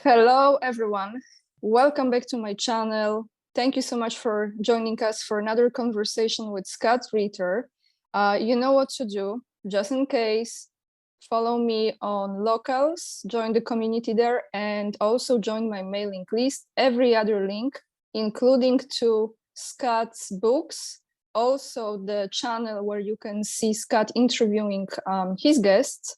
Hello, everyone. Welcome back to my channel. Thank you so much for joining us for another conversation with Scott Ritter. You know what to do. Just in case, follow me on Locals, join the community there, and also join my mailing list. Every other link, including to Scott's books, also the channel where you can see Scott interviewing his guests,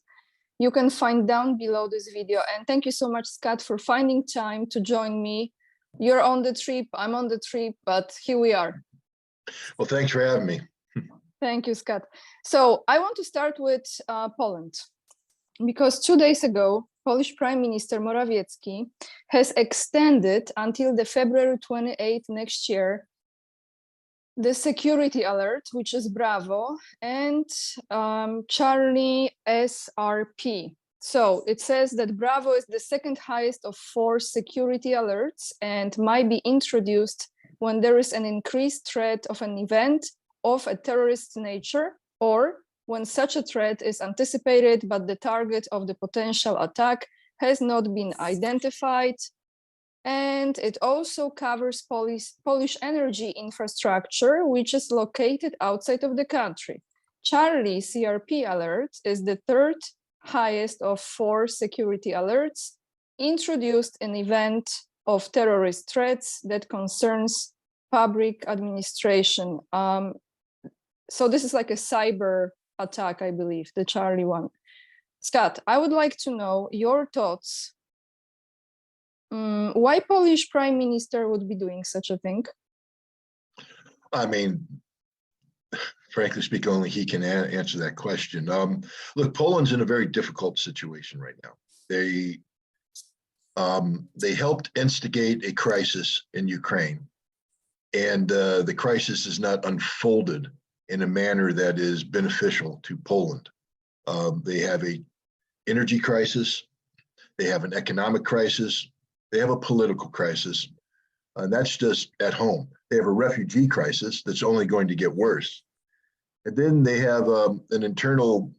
you can find down below this video. And thank you so much, Scott, for finding time to join me. You're on the trip, I'm on the trip, but here we are. Well, thanks for having me. Thank you, Scott. So I want to start with Poland, because 2 days ago, Polish Prime Minister Morawiecki has extended until the February 28th next year the security alert, which is Bravo, and Charlie SRP. So it says that Bravo is the second highest of 4 security alerts and might be introduced when there is an increased threat of an event of a terrorist nature, or when such a threat is anticipated but the target of the potential attack has not been identified. And it also covers Polish energy infrastructure, which is located outside of the country. Charlie CRP alert is the third highest of 4 security alerts introduced in event of terrorist threats that concerns public administration. So this is like a cyber attack, I believe, the Charlie one. Scott, I would like to know your thoughts. Why Polish Prime Minister would be doing such a thing? I mean, frankly speaking, only he can answer that question. Look, Poland's in a very difficult situation right now. They helped instigate a crisis in Ukraine, and the crisis is not unfolded in a manner that is beneficial to Poland. They have an energy crisis, they have an economic crisis, they have a political crisis, and that's just at home. They have a refugee crisis that's only going to get worse. And then they have an internal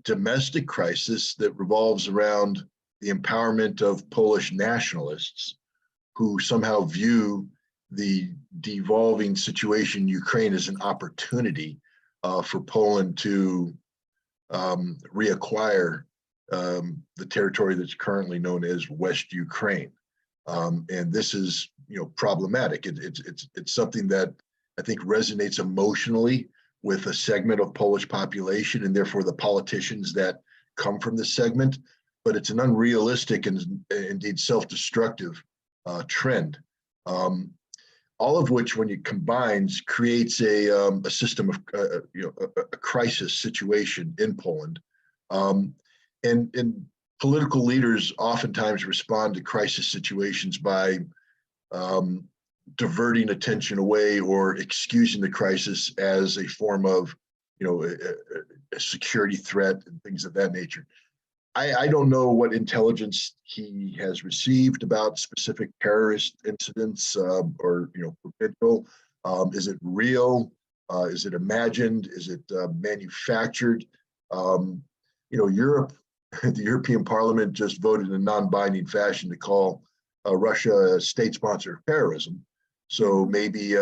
domestic crisis that revolves around the empowerment of Polish nationalists who somehow view the devolving situation in Ukraine as an opportunity for Poland to reacquire the territory that's currently known as West Ukraine. And this is, problematic. It's something that I think resonates emotionally with a segment of Polish population and therefore the politicians that come from this segment, but it's an unrealistic and indeed self-destructive trend. All of which, when it combines, creates a system of, a crisis situation in Poland. And political leaders oftentimes respond to crisis situations by diverting attention away or excusing the crisis as a form of, a security threat and things of that nature. I don't know what intelligence he has received about specific terrorist incidents or, potential. Is it real? Is it imagined? Is it manufactured? Europe, the European Parliament just voted in a non-binding fashion to call Russia a state sponsor of terrorism. So maybe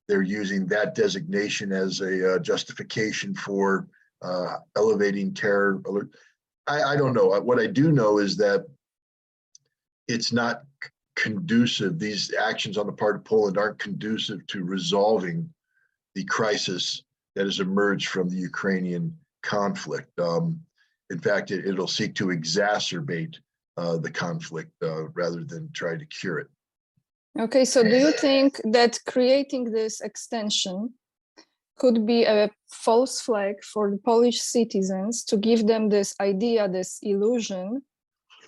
they're using that designation as a justification for elevating terror alert. I don't know. What I do know is that it's not conducive. These actions on the part of Poland aren't conducive to resolving the crisis that has emerged from the Ukrainian conflict. In fact, it'll seek to exacerbate the conflict rather than try to cure it. Okay, so do you think that creating this extension could be a false flag for the Polish citizens to give them this idea, this illusion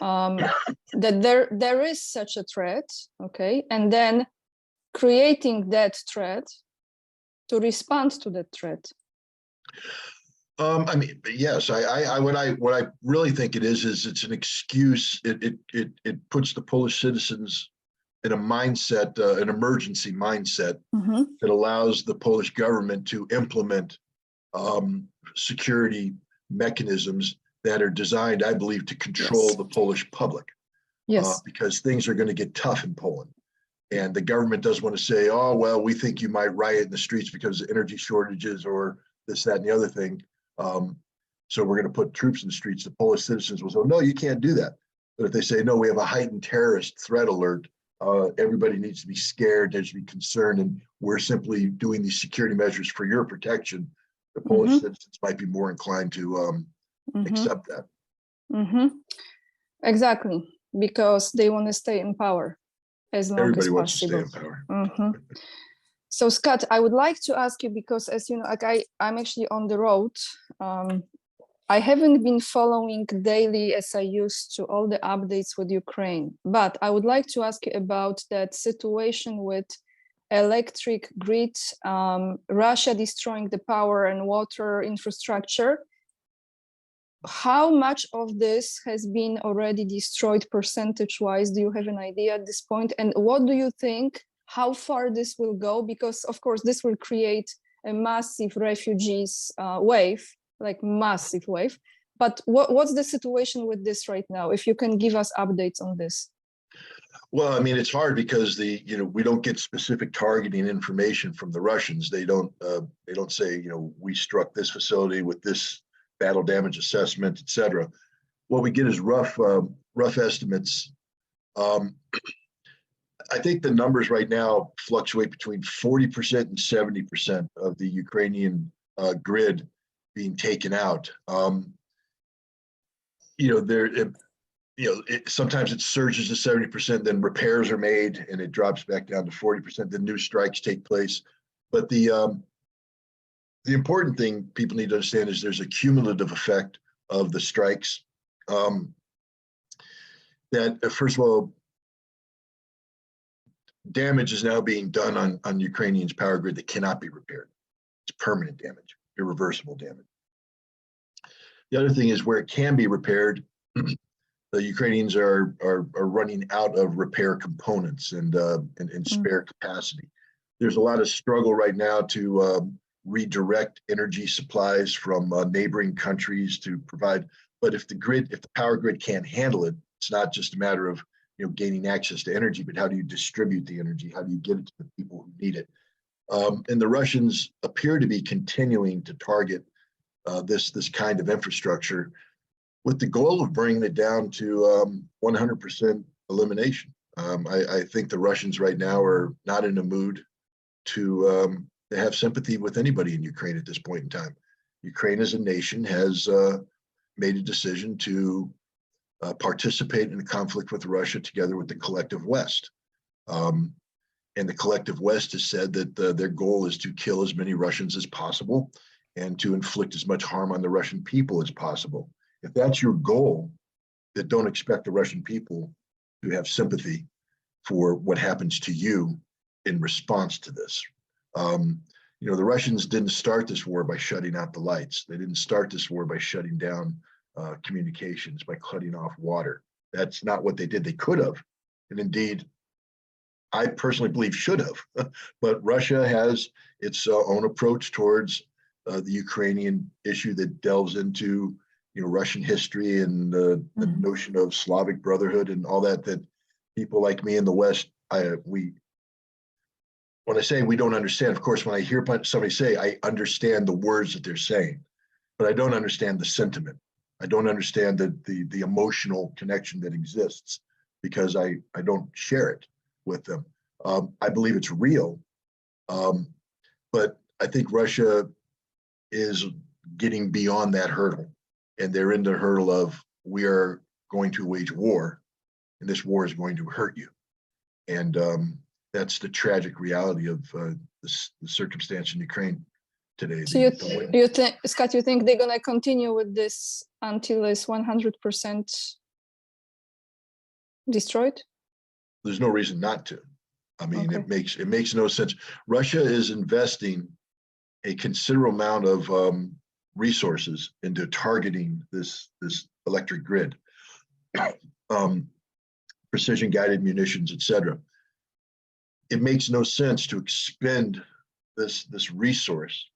that there is such a threat, okay, and then creating that threat to respond to that threat? I mean, yes. What I really think it is it's an excuse. It puts the Polish citizens in a mindset, an emergency mindset, that allows the Polish government to implement security mechanisms that are designed, I believe, to control Yes. the Polish public. Yes. Because things are going to get tough in Poland. And the government doesn't want to say, oh, well, we think you might riot in the streets because of energy shortages or this, that, and the other thing. So we're going to put troops in the streets. The Polish citizens will say, no, you can't do that. But if they say, no, we have a heightened terrorist threat alert, everybody needs to be scared, needs to be concerned, and we're simply doing these security measures for your protection, the Polish citizens might be more inclined to accept that. Exactly, because they want to stay in power as long Everybody as wants possible. to stay in power. So Scott, I would like to ask you, because as you know, like I'm actually on the road. I haven't been following daily as I used to all the updates with Ukraine, but I would like to ask you about that situation with electric grid, Russia destroying the power and water infrastructure. How much of this has been already destroyed percentage-wise? Do you have an idea at this point? And what do you think, how far this will go? Because of course, this will create a massive refugees wave, like massive wave. But what's the situation with this right now? If you can give us updates on this. Well, I mean, it's hard because we don't get specific targeting information from the Russians. They don't say, we struck this facility with this battle damage assessment, et cetera. What we get is rough estimates. I think the numbers right now fluctuate between 40% and 70% of the Ukrainian grid being taken out. Sometimes it surges to 70%, then repairs are made and it drops back down to 40%, then new strikes take place. But the important thing people need to understand is there's a cumulative effect of the strikes. That first of all, damage is now being done on Ukrainians' power grid that cannot be repaired. It's permanent damage, irreversible damage. The other thing is where it can be repaired, the Ukrainians are running out of repair components and spare capacity. There's a lot of struggle right now to redirect energy supplies from neighboring countries to provide. But if the power grid can't handle it, it's not just a matter of gaining access to energy, but how do you distribute the energy? How do you get it to the people who need it? And the Russians appear to be continuing to target this kind of infrastructure with the goal of bringing it down to 100% elimination. I think the Russians right now are not in a mood to have sympathy with anybody in Ukraine at this point in time. Ukraine as a nation has made a decision to participate in a conflict with Russia together with the collective West. And the collective West has said that their goal is to kill as many Russians as possible and to inflict as much harm on the Russian people as possible. If that's your goal, then don't expect the Russian people to have sympathy for what happens to you in response to this. The Russians didn't start this war by shutting out the lights. They didn't start this war by shutting down communications, by cutting off water. That's not what they did. They could have, and indeed, I personally believe should have. But Russia has its own approach towards the Ukrainian issue that delves into Russian history and the notion of Slavic brotherhood and all that people like me in the West, when I say we don't understand, of course, when I hear somebody say, I understand the words that they're saying, but I don't understand the sentiment. I don't understand the emotional connection that exists because I don't share it with them. I believe it's real, but I think Russia is getting beyond that hurdle. And they're in the hurdle of, we are going to wage war, and this war is going to hurt you. And that's the tragic reality of the circumstance in Ukraine today. So you think, Scott, you think they're going to continue with this until it's 100% destroyed? There's no reason not to. I mean, Okay. it makes no sense. Russia is investing a considerable amount of resources into targeting this electric grid, precision guided munitions, et cetera. It makes no sense to expend this resource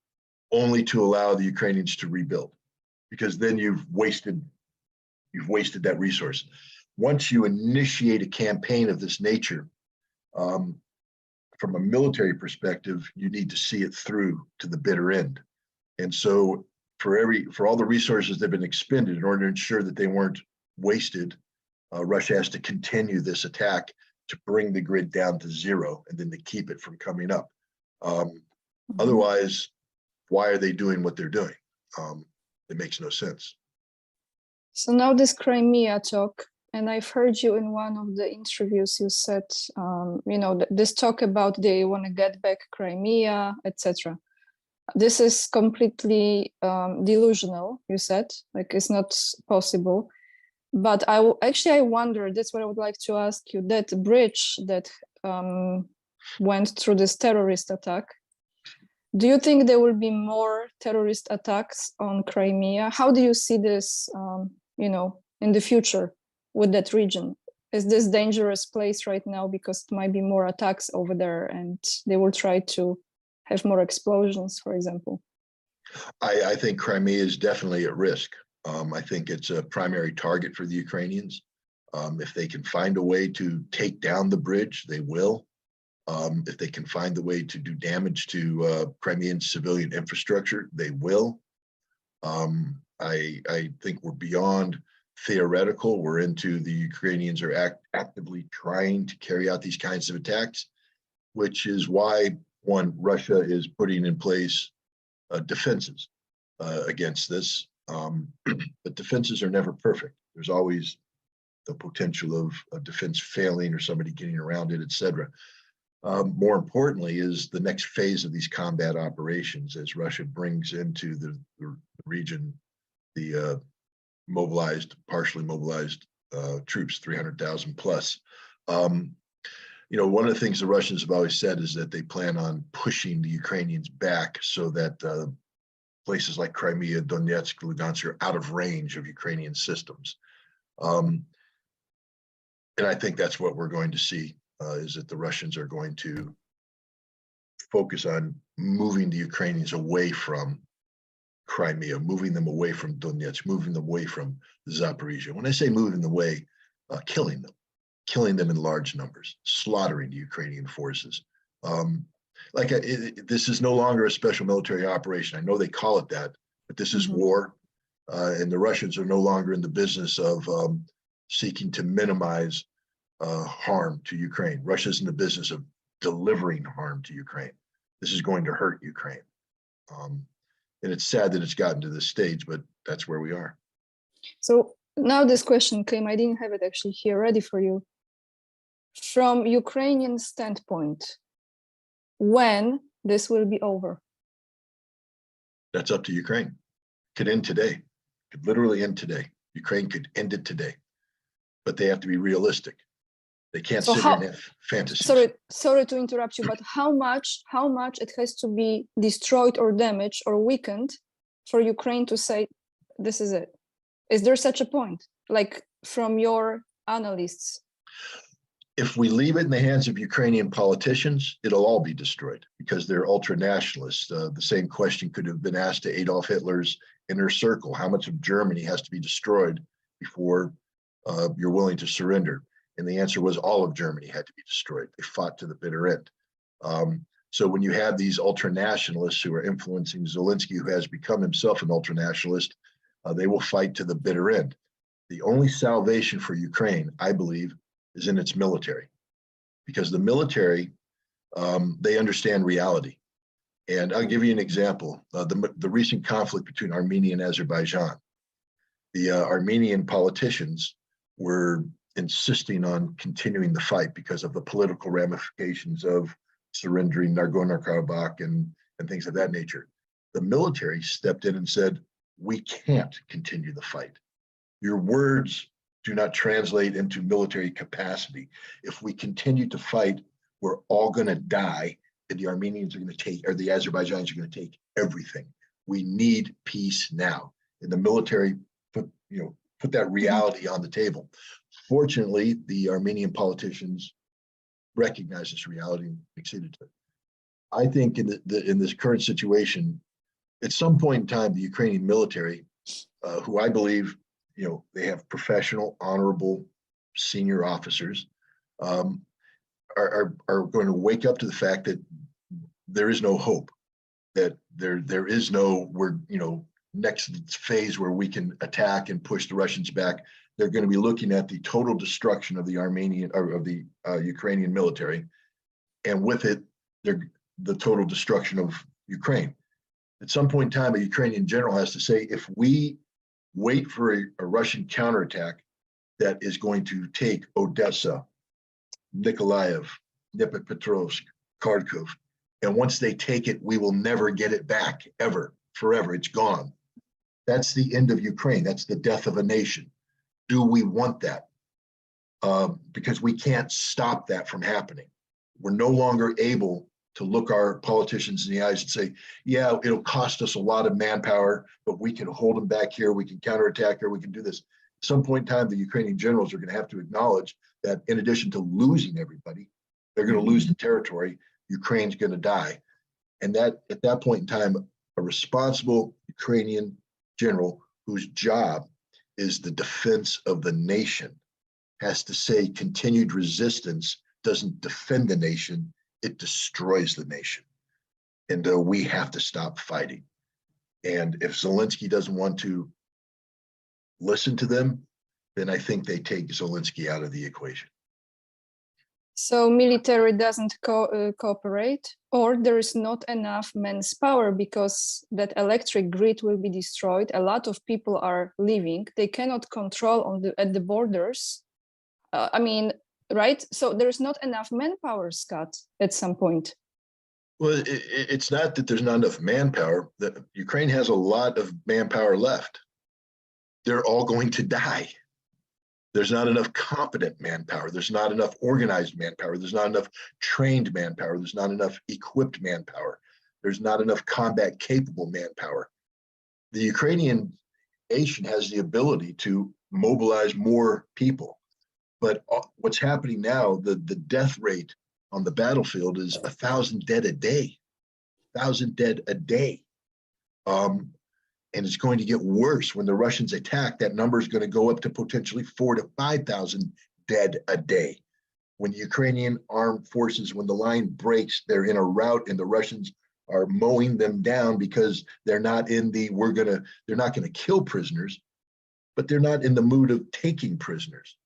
only to allow the Ukrainians to rebuild, because then you've wasted you've wasted that resource. Once you initiate a campaign of this nature, from a military perspective, you need to see it through to the bitter end. And so for all the resources that have been expended in order to ensure that they weren't wasted, Russia has to continue this attack to bring the grid down to zero and then to keep it from coming up. Otherwise, why are they doing what they're doing? It makes no sense. So now this Crimea talk, and I've heard you in one of the interviews, you said, this talk about they want to get back Crimea, etc. This is completely delusional, you said, like it's not possible. But I wonder, that's what I would like to ask you, that bridge that went through this terrorist attack, do you think there will be more terrorist attacks on Crimea? How do you see this, in the future with that region? Is this dangerous place right now because it might be more attacks over there and they will try to have more explosions, for example? I think Crimea is definitely at risk. I think it's a primary target for the Ukrainians. If they can find a way to take down the bridge, they will. If they can find the way to do damage to Crimean civilian infrastructure, they will. I think we're beyond theoretical. We're into the Ukrainians are actively trying to carry out these kinds of attacks, which is why, one, Russia is putting in place defenses against this. But defenses are never perfect. There's always the potential of a defense failing or somebody getting around it, et cetera. More importantly is the next phase of these combat operations as Russia brings into the region the partially mobilized troops, 300,000 plus. One of the things the Russians have always said is that they plan on pushing the Ukrainians back so that places like Crimea, Donetsk, Lugansk are out of range of Ukrainian systems. And I think that's what we're going to see, is that the Russians are going to focus on moving the Ukrainians away from Crimea, moving them away from Donetsk, moving them away from Zaporizhia. When I say moving them away, killing them in large numbers, slaughtering the Ukrainian forces. This is no longer a special military operation. I know they call it that, but this is war. And the Russians are no longer in the business of seeking to minimize harm to Ukraine. Russia's in the business of delivering harm to Ukraine. This is going to hurt Ukraine. And it's sad that it's gotten to this stage, but that's where we are. So now this question came, I didn't have it actually here ready for you. From Ukrainian standpoint, when this will be over? That's up to Ukraine. Could end today, could literally end today. Ukraine could end it today, but they have to be realistic. They can't sit here and have fantasies. Sorry to interrupt you, but how much it has to be destroyed or damaged or weakened for Ukraine to say, this is it? Is there such a point, like from your analysts? If we leave it in the hands of Ukrainian politicians, it'll all be destroyed because they're ultra-nationalists. The same question could have been asked to Adolf Hitler's inner circle. How much of Germany has to be destroyed before you're willing to surrender? And the answer was all of Germany had to be destroyed. They fought to the bitter end. So when you have these ultra-nationalists who are influencing Zelensky, who has become himself an ultra-nationalist, they will fight to the bitter end. The only salvation for Ukraine, I believe, is in its military, because the military, they understand reality. And I'll give you an example. The recent conflict between Armenia and Azerbaijan. The Armenian politicians were insisting on continuing the fight because of the political ramifications of surrendering Nagorno-Karabakh and things of that nature. The military stepped in and said, we can't continue the fight. Your words do not translate into military capacity. If we continue to fight, we're all going to die, and the Armenians are going to take, or the Azerbaijanis are going to take everything. We need peace now. And the military put that reality on the table. Fortunately, the Armenian politicians recognize this reality and acceded to it. I think in this current situation, at some point in time, the Ukrainian military, who I believe they have professional, honorable senior officers, are going to wake up to the fact that there is no hope, that there is no, next phase where we can attack and push the Russians back. They're going to be looking at the total destruction of the Armenian or of the Ukrainian military, and with it, the total destruction of Ukraine. At some point in time, a Ukrainian general has to say, if we wait for a Russian counterattack that is going to take Odessa, Nikolaev, Dnipropetrovsk, Kharkov, and once they take it, we will never get it back, ever, forever. It's gone. That's the end of Ukraine. That's the death of a nation. Do we want that? Because we can't stop that from happening. We're no longer able to look our politicians in the eyes and say, yeah, it'll cost us a lot of manpower, but we can hold them back here. We can counterattack here. We can do this. At some point in time, the Ukrainian generals are going to have to acknowledge that in addition to losing everybody, they're going to lose the territory. Ukraine's going to die. And that at that point in time, a responsible Ukrainian general whose job is the defense of the nation has to say continued resistance doesn't defend the nation, it destroys the nation. And we have to stop fighting. And if Zelensky doesn't want to listen to them, then I think they take Zelensky out of the equation. So military doesn't cooperate, or there is not enough men's power because that electric grid will be destroyed. A lot of people are leaving. They cannot control at the borders. Right? So there's not enough manpower, Scott, at some point. Well, it's not that there's not enough manpower. Ukraine has a lot of manpower left. They're all going to die. There's not enough competent manpower. There's not enough organized manpower. There's not enough trained manpower. There's not enough equipped manpower. There's not enough combat capable manpower. The Ukrainian nation has the ability to mobilize more people. But what's happening now, the death rate on the battlefield is 1,000 dead a day, 1,000 dead a day. And it's going to get worse when the Russians attack. That number is going to go up to potentially 4,000 to 5,000 dead a day. When the Ukrainian armed forces, when the line breaks, they're in a rout and the Russians are mowing them down because they're not in the, they're not going to kill prisoners, but they're not in the mood of taking prisoners.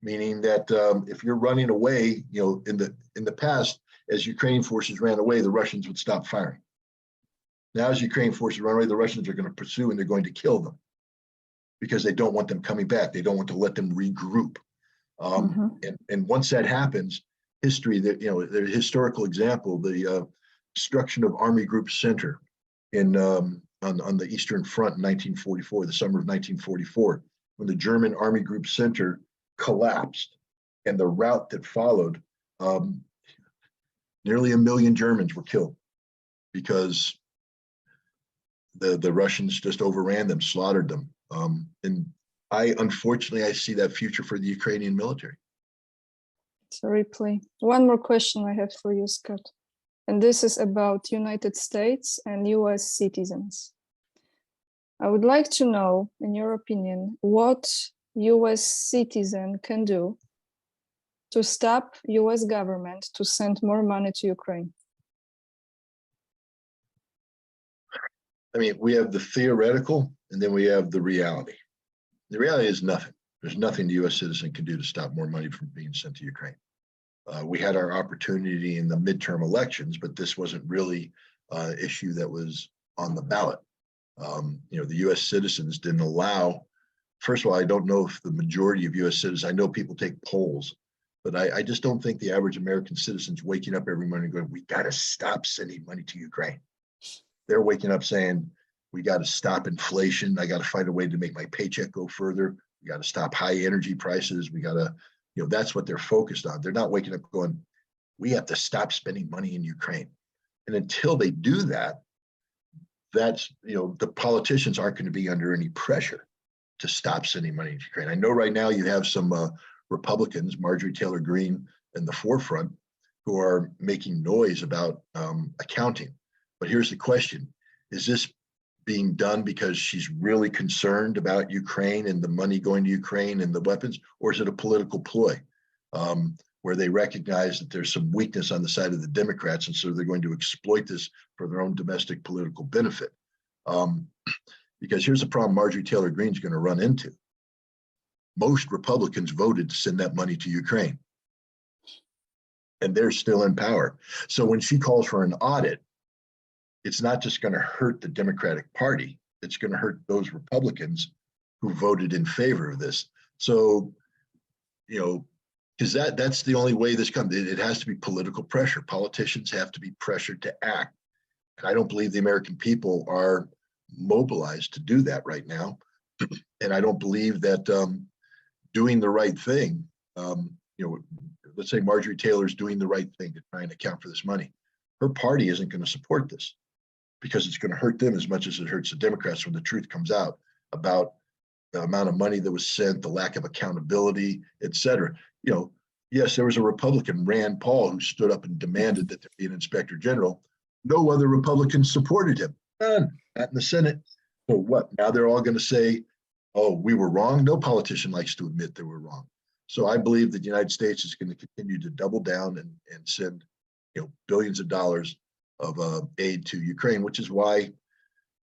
Meaning that if you're running away, in the past, as Ukrainian forces ran away, the Russians would stop firing. Now, as Ukrainian forces run away, the Russians are going to pursue and they're going to kill them because they don't want them coming back. They don't want to let them regroup. And once that happens, history, the historical example, the destruction of Army Group Center on the Eastern Front in 1944, the summer of 1944, when the German Army Group Center collapsed and the rout that followed, nearly 1 million Germans were killed because the Russians just overran them, slaughtered them. And unfortunately, I see that future for the Ukrainian military. It's a replay. One more question I have for you, Scott. And this is about United States and US citizens. I would like to know, in your opinion, what US citizen can do to stop US government to send more money to Ukraine? I mean, we have the theoretical and then we have the reality. The reality is nothing. There's nothing the US citizen can do to stop more money from being sent to Ukraine. We had our opportunity in the midterm elections, but this wasn't really an issue that was on the ballot. The US citizens didn't allow. First of all, I don't know if the majority of US citizens, I know people take polls, but I just don't think the average American citizen's waking up every morning going, we got to stop sending money to Ukraine. They're waking up saying, we got to stop inflation. I got to find a way to make my paycheck go further. We got to stop high energy prices. We got to, that's what they're focused on. They're not waking up going, we have to stop spending money in Ukraine. And until they do that, that's, the politicians aren't going to be under any pressure to stop sending money to Ukraine. I know right now you have some Republicans, Marjorie Taylor Greene in the forefront, who are making noise about accounting. But here's the question. Is this being done because she's really concerned about Ukraine and the money going to Ukraine and the weapons, or is it a political ploy where they recognize that there's some weakness on the side of the Democrats, and so they're going to exploit this for their own domestic political benefit? Because here's the problem Marjorie Taylor Greene's going to run into. Most Republicans voted to send that money to Ukraine, and they're still in power. So when she calls for an audit, it's not just going to hurt the Democratic Party, it's going to hurt those Republicans who voted in favor of this. So, you know, because that's the only way this comes. It has to be political pressure. Politicians have to be pressured to act. And I don't believe the American people are mobilized to do that right now. And I don't believe that doing the right thing, you know, let's say Marjorie Taylor's doing the right thing to try and account for this money. Her party isn't going to support this, because it's going to hurt them as much as it hurts the Democrats when the truth comes out about the amount of money that was sent, the lack of accountability, et cetera. You know, yes, there was a Republican, Rand Paul, who stood up and demanded that there be an inspector general. No other Republicans supported him. None, not in the Senate. So what? Now they're all going to say, oh, we were wrong. No politician likes to admit they were wrong. So I believe that the United States is going to continue to double down and send, you know, billions of dollars of aid to Ukraine, which is why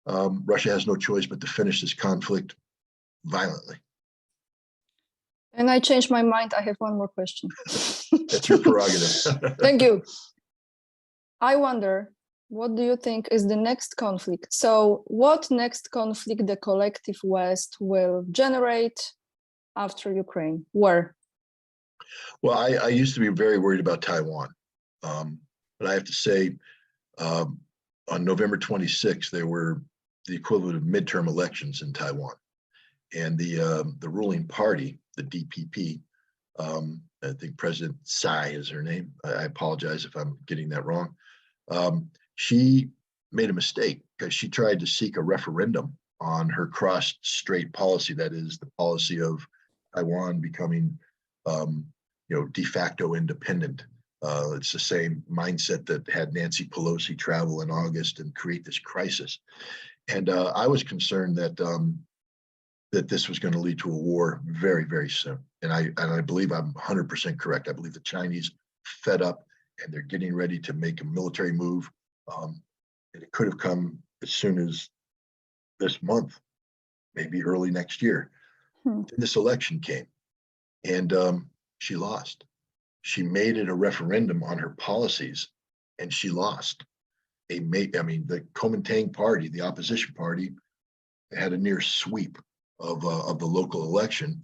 Russia has no choice but to finish this conflict violently. And I changed my mind. I have one more question. That's your prerogative. Thank you. I wonder, what do you think is the next conflict? So what next conflict the collective West will generate after Ukraine? Where? Well, I used to be very worried about Taiwan. But I have to say, on November 26th, there were the equivalent of midterm elections in Taiwan. And the ruling party, the DPP, I think President Tsai is her name. I apologize if I'm getting that wrong. She made a mistake because she tried to seek a referendum on her cross-strait policy, that is the policy of Taiwan becoming, you know, de facto independent. It's the same mindset that had Nancy Pelosi travel in August and create this crisis. And I was concerned that that this was going to lead to a war very, very soon. And I believe I'm 100% correct. I believe the Chinese fed up and they're getting ready to make a military move. And it could have come as soon as this month, maybe early next year. Then this election came, and she lost. She made it a referendum on her policies, and she lost. I mean, the Kuomintang party, the opposition party, had a near sweep of the local election.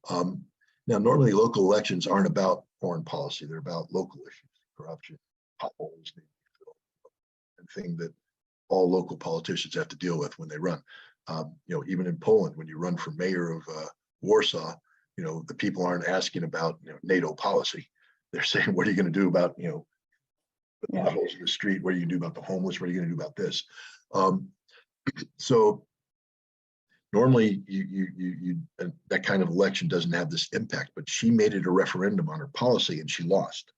Now, normally local elections aren't about foreign policy; they're about local issues, corruption, potholes, and thing that all local politicians have to deal with when they run. You know, even in Poland, when you run for mayor of Warsaw, you know, the people aren't asking about, you know, NATO policy. They're saying, what are you going to do about, you know, the potholes in the street? What are you going to do about the homeless? What are you going to do about this? So normally that kind of election doesn't have this impact, but she made it a referendum on her policy and she lost.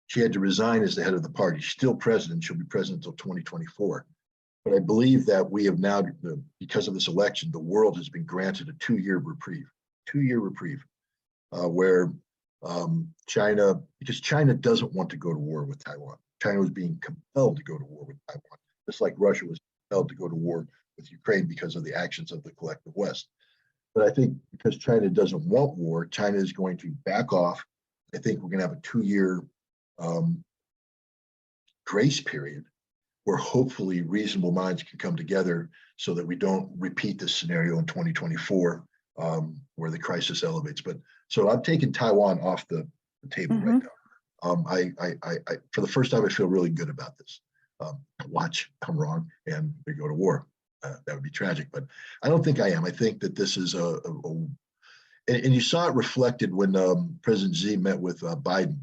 She had to resign as the head of the party. She's still president. She'll be president until 2024. But I believe that we have now, because of this election, the world has been granted a 2-year reprieve, where China, because China doesn't want to go to war with Taiwan. China was being compelled to go to war with Taiwan, just like Russia was compelled to go to war with Ukraine because of the actions of the collective West. But I think because China doesn't want war, China is going to back off. I think we're going to have a 2-year grace period where hopefully reasonable minds can come together so that we don't repeat this scenario in 2024 where the crisis elevates. But so I've taken Taiwan off the table right now. I for the first time, I feel really good about this. Watch, I'm wrong, and we go to war. That would be tragic, but I don't think I am. I think that this is and you saw it reflected when President Xi met with Biden.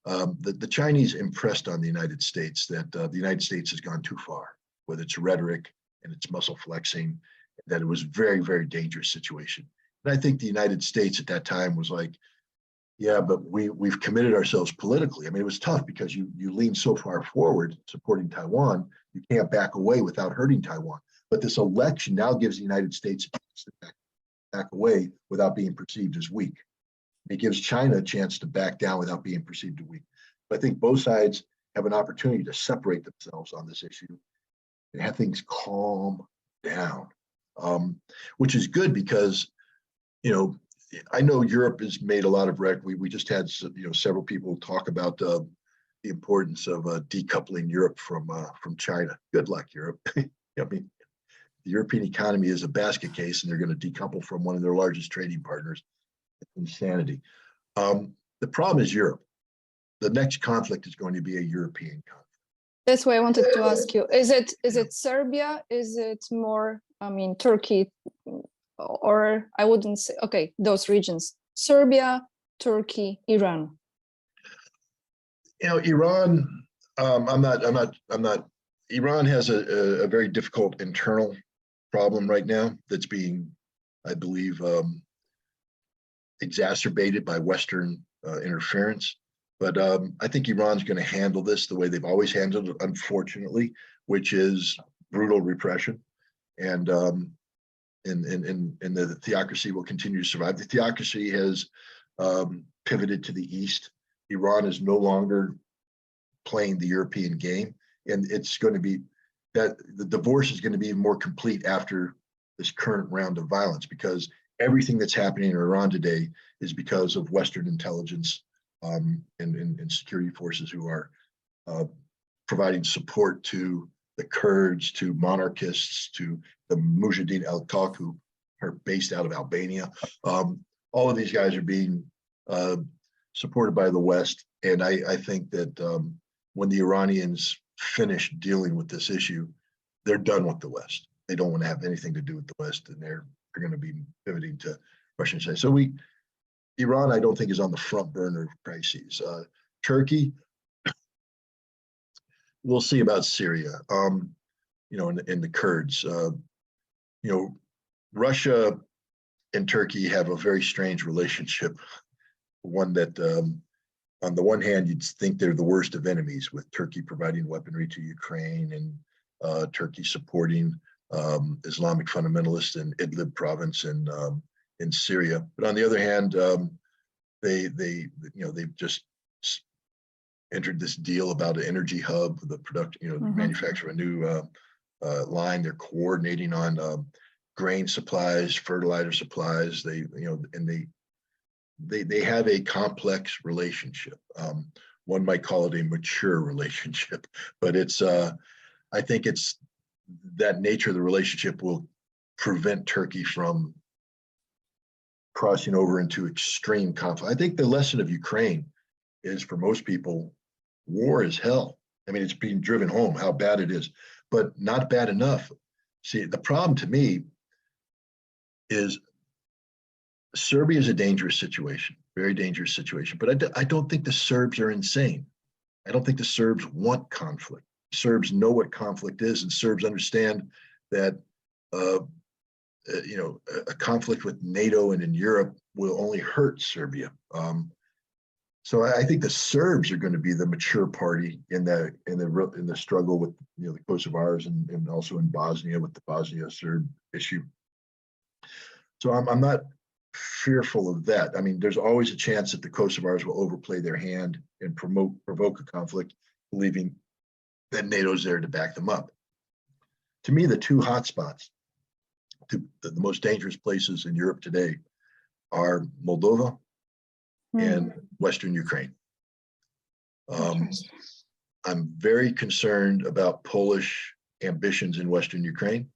The Chinese impressed on the United States that the United States has gone too far with its rhetoric and its muscle flexing, that it was a very, very dangerous situation. And I think the United States at that time was like, yeah, but we've committed ourselves politically. I mean, it was tough because you lean so far forward supporting Taiwan, you can't back away without hurting Taiwan. But this election now gives the United States a chance to back away without being perceived as weak. It gives China a chance to back down without being perceived as weak. But I think both sides have an opportunity to separate themselves on this issue and have things calm down, which is good because, I know Europe has made a lot of we just had several people talk about the importance of decoupling Europe from China. Good luck, Europe. I mean, the European economy is a basket case, and they're going to decouple from one of their largest trading partners. It's insanity. The problem is Europe. The next conflict is going to be a European conflict. That's why I wanted to ask you: is it Serbia? Is it more? I mean, Turkey, or I wouldn't say. Okay, those regions: Serbia, Turkey, Iran. Iran. I'm not. Iran has a very difficult internal problem right now that's being, I believe, exacerbated by Western interference. But I think Iran's going to handle this the way they've always handled it, unfortunately, which is brutal repression, and the theocracy will continue to survive. The theocracy has pivoted to the east. Iran is no longer playing the European game, and it's going to be that the divorce is going to be more complete after this current round of violence, because everything that's happening in Iran today is because of Western intelligence and security forces who are providing support to the Kurds, to monarchists, to the Mujahideen al-Haq, who are based out of Albania. All of these guys are being supported by the West. And I think that when the Iranians finish dealing with this issue, they're done with the West. They don't want to have anything to do with the West, and they're going to be pivoting to Russian side. So Iran, I don't think, is on the front burner of crises. Turkey, we'll see about Syria. And the Kurds. Russia and Turkey have a very strange relationship. One that, on the one hand, you'd think they're the worst of enemies, with Turkey providing weaponry to Ukraine and Turkey supporting Islamic fundamentalists in Idlib province in Syria. But on the other hand, they've just entered this deal about an energy hub, the manufacture of a new line. They're coordinating on grain supplies, fertilizer supplies. They have a complex relationship. One might call it a mature relationship, but I think it's that nature of the relationship will prevent Turkey from crossing over into extreme conflict. I think the lesson of Ukraine is, for most people, war is hell. I mean, it's being driven home how bad it is, but not bad enough. See, the problem to me is Serbia is a dangerous situation, very dangerous situation, but I don't think the Serbs are insane. I don't think the Serbs want conflict. Serbs know what conflict is, and Serbs understand that a conflict with NATO and in Europe will only hurt Serbia. So I think the Serbs are going to be the mature party in the struggle with the Kosovars and also in Bosnia with the Bosnia Serb issue. So I'm not fearful of that. I mean, there's always a chance that the Kosovars will overplay their hand and provoke a conflict, believing that NATO's there to back them up. To me, the two hotspots, the most dangerous places in Europe today, are Moldova and Western Ukraine. I'm very concerned about Polish ambitions in Western Ukraine.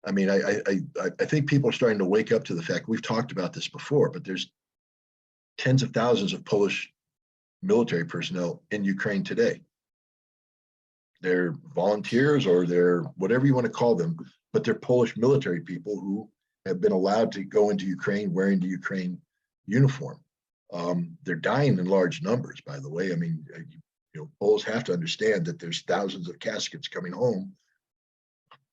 I mean, I think people are starting to wake up to the fact, we've talked about this before, but there's tens of thousands of Polish military personnel in Ukraine today. They're volunteers, or they're whatever you want to call them, but they're Polish military people who have been allowed to go into Ukraine wearing the Ukraine uniform. They're dying in large numbers, by the way. I mean, Poles have to understand that there's thousands of caskets coming home.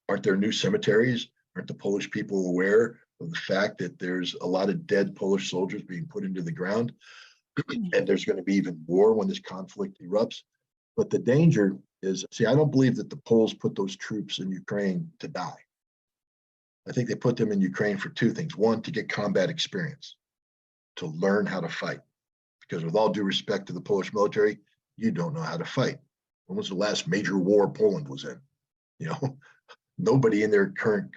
Aren't there new cemeteries? Aren't the Polish people aware of the fact that there's a lot of dead Polish soldiers being put into the ground? And there's going to be even more when this conflict erupts. But the danger is, see, I don't believe that the Poles put those troops in Ukraine to die. I think they put them in Ukraine for two things. One, to get combat experience, to learn how to fight. Because with all due respect to the Polish military, you don't know how to fight. When was the last major war Poland was in? You know, nobody in their current,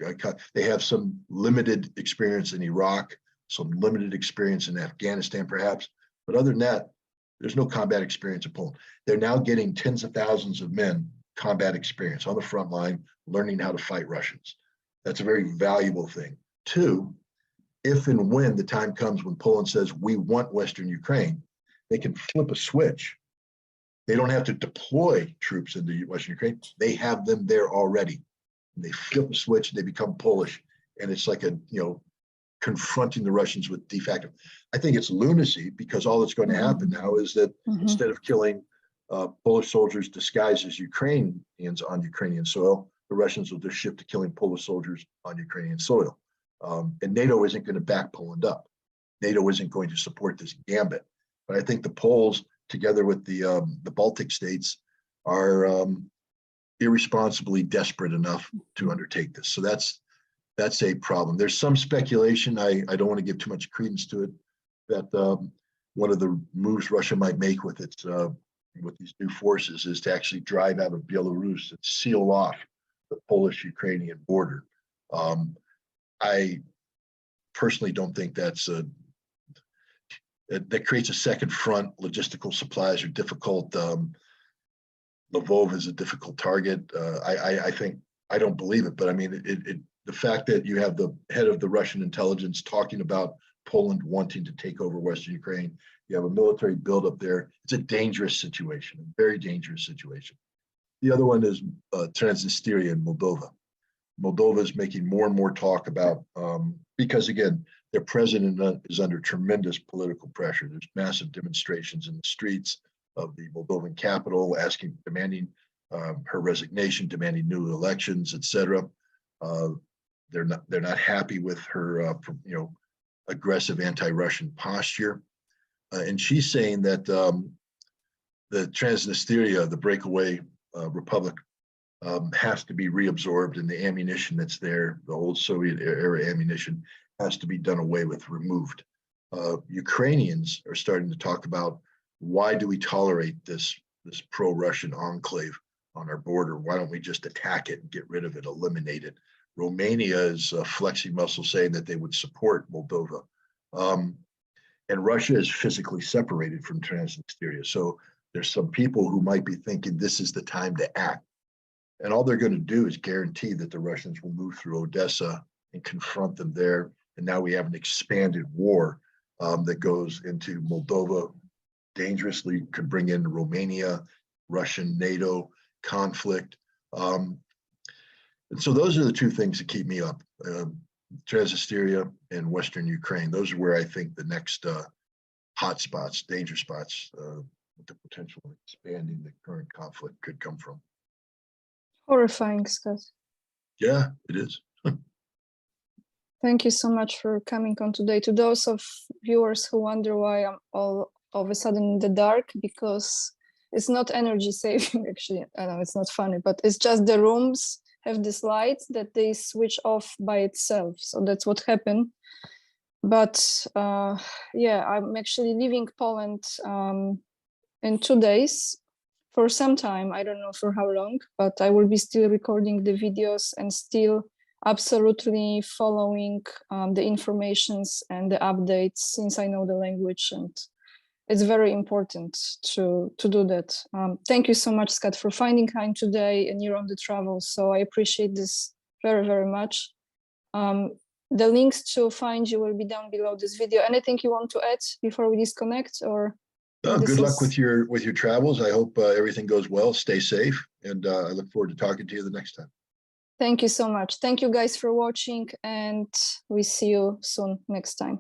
they have some limited experience in Iraq, some limited experience in Afghanistan, perhaps. But other than that, there's no combat experience in Poland. They're now getting tens of thousands of men combat experience on the front line, learning how to fight Russians. That's a very valuable thing. Two, if and when the time comes when Poland says, we want Western Ukraine, they can flip a switch. They don't have to deploy troops into Western Ukraine. They have them there already. And they flip a switch, they become Polish. And it's like a, you know, confronting the Russians with de facto. I think it's lunacy, because all that's going to happen now is that instead of killing Polish soldiers disguised as Ukrainians on Ukrainian soil, the Russians will just shift to killing Polish soldiers on Ukrainian soil. And NATO isn't going to back Poland up. NATO isn't going to support this gambit. But I think the Poles, together with the Baltic states, are irresponsibly desperate enough to undertake this. So that's a problem. There's some speculation, I don't want to give too much credence to it, that one of the moves Russia might make with its with these new forces is to actually drive out of Belarus and seal off the Polish-Ukrainian border. I personally don't think that's that creates a second front. Logistical supplies are difficult. Lvov is a difficult target. I think, I don't believe it, but I mean, the fact that you have the head of the Russian intelligence talking about Poland wanting to take over Western Ukraine, you have a military buildup there. It's a dangerous situation, a very dangerous situation. The other one is Transnistria in Moldova. Moldova is making more and more talk about, because again, their president is under tremendous political pressure. There's massive demonstrations in the streets of the Moldovan capital, demanding her resignation, demanding new elections, etc. They're not happy with her, aggressive anti-Russian posture, and she's saying that the Transnistria, the breakaway republic, has to be reabsorbed, and the ammunition that's there, the old Soviet era ammunition, has to be done away with, removed. Ukrainians are starting to talk about, why do we tolerate this pro-Russian enclave on our border? Why don't we just attack it and get rid of it, eliminate it? Romania is flexing muscle, saying that they would support Moldova. And Russia is physically separated from Transnistria. So there's some people who might be thinking this is the time to act. And all they're going to do is guarantee that the Russians will move through Odessa and confront them there. And now we have an expanded war that goes into Moldova, dangerously could bring in Romania, Russian NATO conflict. And so those are the two things that keep me up, Transnistria and Western Ukraine. Those are where I think the next hot spots, danger spots, with the potential of expanding the current conflict could come from. Horrifying, Scott. Yeah, it is. Thank you so much for coming on today. To those of viewers who wonder why I'm all of a sudden in the dark, because it's not energy saving, actually. I know it's not funny, but it's just the rooms have these lights that they switch off by itself. So that's what happened. But yeah, I'm actually leaving Poland in 2 days for some time. I don't know for how long, but I will be still recording the videos and still absolutely following the informations and the updates, since I know the language, and it's very important to do that. Thank you so much, Scott, for finding time today, and you're on the travel, so I appreciate this very, very much. The links to find you will be down below this video. Anything you want to add before we disconnect, or? Good luck with your travels. I hope everything goes well. Stay safe, and I look forward to talking to you the next time. Thank you so much. Thank you guys for watching, and we see you soon next time.